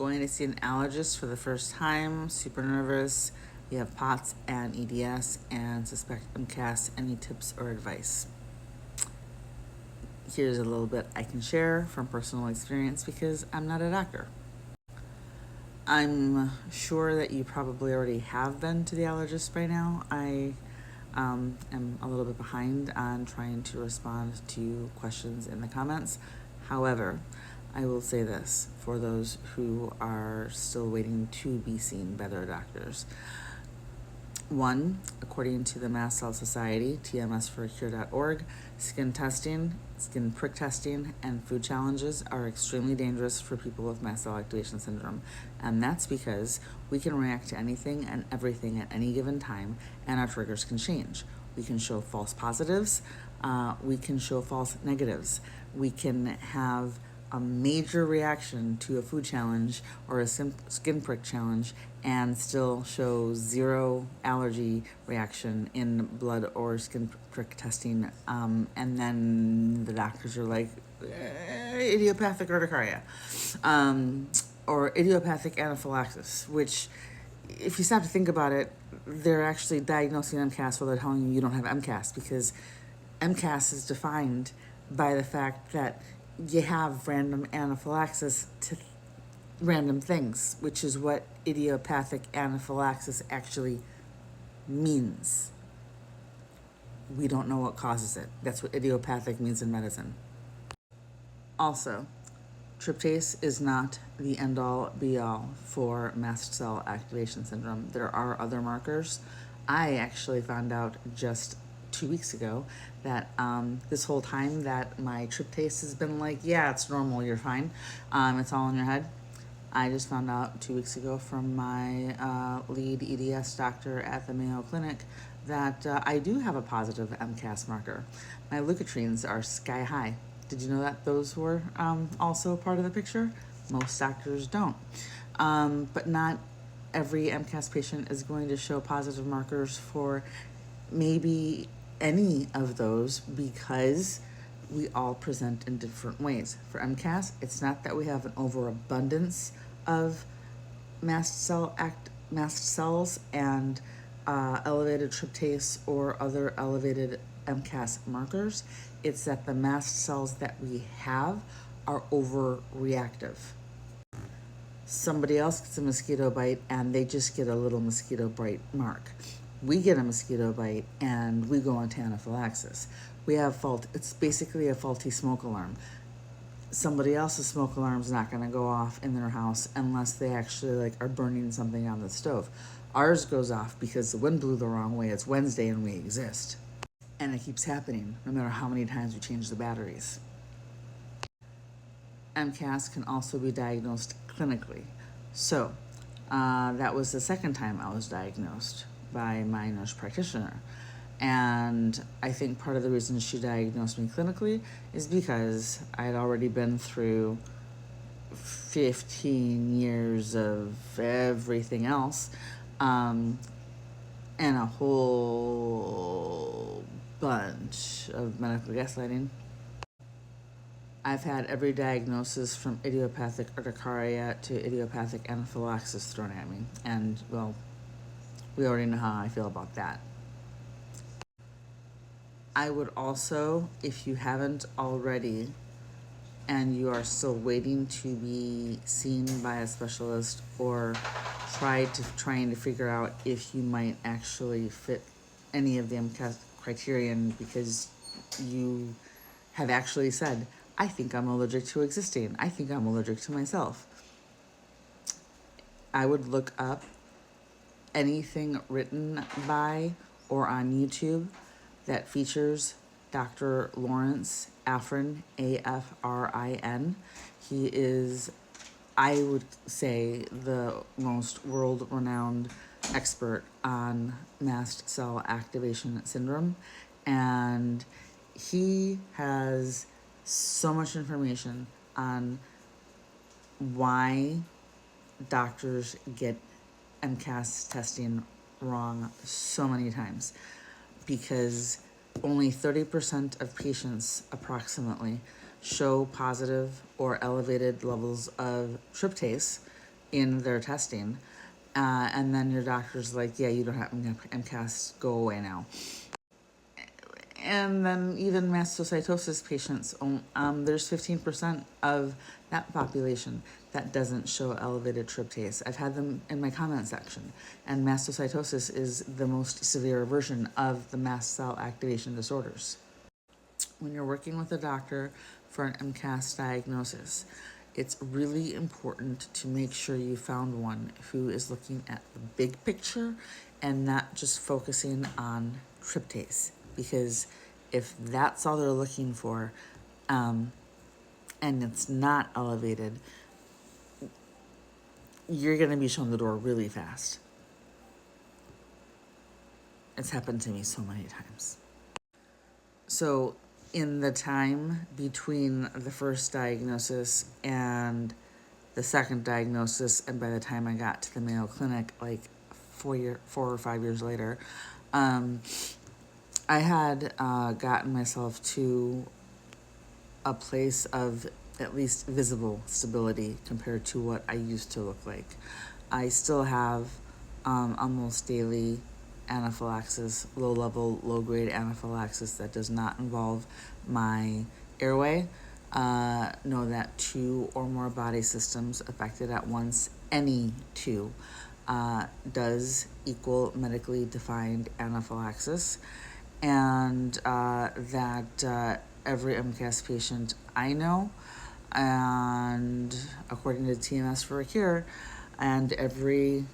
going to see an allergist for the first time, super nervous. You have POTS and EDS and suspect MCAS. Any tips or advice? Here's a little bit I can share from personal experience because I'm not a doctor. I'm sure that you probably already have been to the allergist by now. I am a little bit behind on trying to respond to questions in the comments. However, I will say this for those who are still waiting to be seen by their doctors. One, according to the Mast Cell Society, tmsforacure.org, skin testing, skin prick testing, and food challenges are extremely dangerous for people with mast cell activation syndrome. And that's because we can react to anything and everything at any given time, and our triggers can change. We can show false positives, we can show false negatives. We can have a major reaction to a food challenge or a skin prick challenge and still show zero allergy reaction in blood or skin prick testing. And then the doctors are like, idiopathic urticaria or idiopathic anaphylaxis, which, if you stop to think about it, they're actually diagnosing MCAS while they're telling you you don't have MCAS, because MCAS is defined by the fact that you have random anaphylaxis to random things, which is what idiopathic anaphylaxis actually means. We don't know what causes it. That's what idiopathic means in medicine. Also, tryptase is not the end-all be-all for mast cell activation syndrome. There are other markers. I actually found out just 2 weeks ago that this whole time that my tryptase has been like, yeah, it's normal, you're fine, it's all in your head. I just found out 2 weeks ago from my lead EDS doctor at the Mayo Clinic that I do have a positive MCAS marker. My leukotrienes are sky high. Did you know that those were also part of the picture? Most doctors don't. But not every MCAS patient is going to show positive markers for maybe any of those, because we all present in different ways. For MCAS, it's not that we have an overabundance of mast cells and elevated tryptase or other elevated MCAS markers. It's that the mast cells that we have are overreactive. Somebody else gets a mosquito bite and they just get a little mosquito bite mark. We get a mosquito bite and we go into anaphylaxis. It's basically a faulty smoke alarm. Somebody else's smoke alarm is not going to go off in their house unless they actually are burning something on the stove. Ours goes off because the wind blew the wrong way. It's Wednesday and we exist. And it keeps happening no matter how many times we change the batteries. MCAS can also be diagnosed clinically. So that was the second time I was diagnosed by my nurse practitioner. And I think part of the reason she diagnosed me clinically is because I had already been through 15 years of everything else, and a whole bunch of medical gaslighting. I've had every diagnosis from idiopathic urticaria to idiopathic anaphylaxis thrown at me. And, well, we already know how I feel about that. I would also, if you haven't already, and you are still waiting to be seen by a specialist or trying to figure out if you might actually fit any of the MCAS criterion, because you have actually said, I think I'm allergic to existing. I think I'm allergic to myself. I would look up anything written by or on YouTube that features Dr. Lawrence Afrin, Afrin. He is, I would say, the most world-renowned expert on mast cell activation syndrome. And he has so much information on why doctors get MCAS testing wrong so many times, because only 30% of patients approximately show positive or elevated levels of tryptase, in their testing. And then your doctor's like, yeah, you don't have MCAS, go away now. And then even mastocytosis patients, there's 15% of that population that doesn't show elevated tryptase. I've had them in my comment section. And mastocytosis is the most severe version of the mast cell activation disorders. When you're working with a doctor for an MCAS diagnosis, it's really important to make sure you found one who is looking at the big picture and not just focusing on tryptase. Because if that's all they're looking for, and it's not elevated, you're going to be shown the door really fast. It's happened to me so many times. So in the time between the first diagnosis and the second diagnosis, and by the time I got to the Mayo Clinic, like 4 or 5 years later, I had gotten myself to a place of at least visible stability compared to what I used to look like. I still have almost daily anaphylaxis, low-grade anaphylaxis that does not involve my airway. Know that 2 or more body systems affected at once, any 2, does equal medically defined anaphylaxis, and that every MCAS patient I know, and according to TMS for a Cure, and every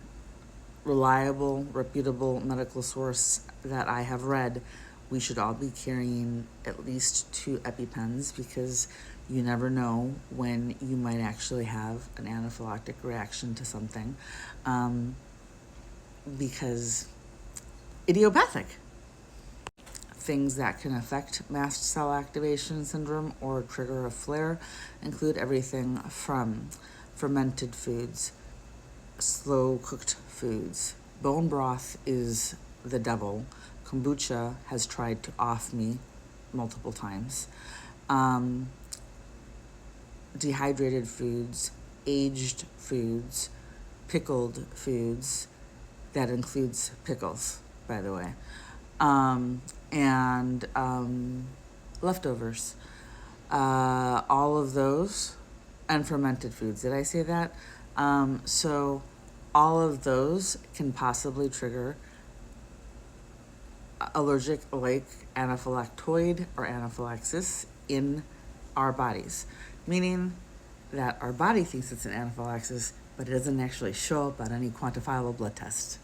reliable, reputable medical source that I have read, we should all be carrying at least 2 EpiPens, because you never know when you might actually have an anaphylactic reaction to something, because idiopathic. Things that can affect mast cell activation syndrome or trigger a flare include everything from fermented foods, slow cooked foods. Bone broth is the devil. Kombucha has tried to off me multiple times. Dehydrated foods, aged foods, pickled foods. That includes pickles, by the way. And leftovers. All of those, and fermented foods. Did I say that? So all of those can possibly trigger allergic like anaphylactoid or anaphylaxis in our bodies, meaning that our body thinks it's an anaphylaxis, but it doesn't actually show up on any quantifiable blood test.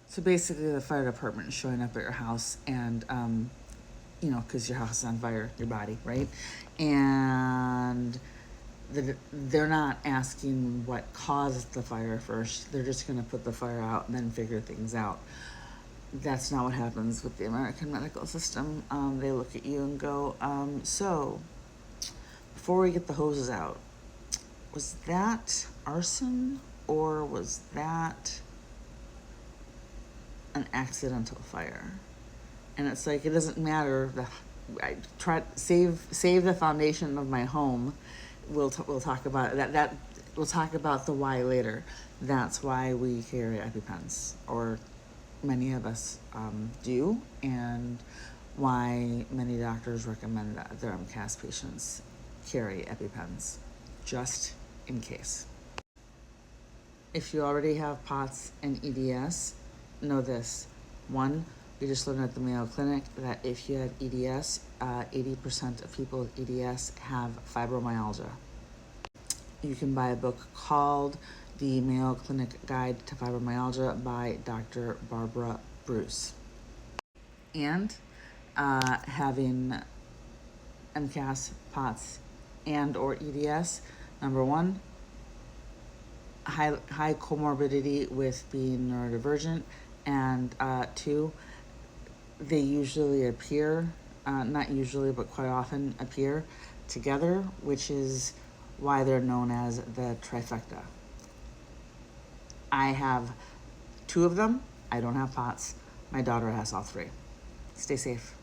So basically the fire department is showing up at your house and, because your house is on fire, your body, right? And they're not asking what caused the fire first. They're just going to put the fire out and then figure things out. That's not what happens with the American medical system. They look at you and go, so before we get the hoses out, was that arson or was that an accidental fire? And it's like, it doesn't matter. I try to save the foundation of my home. We'll talk about that. We'll talk about the why later. That's why we carry EpiPens, or many of us do, and why many doctors recommend that their MCAS patients carry EpiPens, just in case. If you already have POTS and EDS, know this. 1, we just learned at the Mayo Clinic that if you have EDS, 80% of people with EDS have fibromyalgia. You can buy a book called The Mayo Clinic Guide to Fibromyalgia by Dr. Barbara Bruce. And having MCAS, POTS, and or EDS, number 1, high comorbidity with being neurodivergent, and 2, they usually appear, not usually, but quite often appear together, which is why they're known as the trifecta. I have 2 of them. I don't have POTS. My daughter has all 3. Stay safe.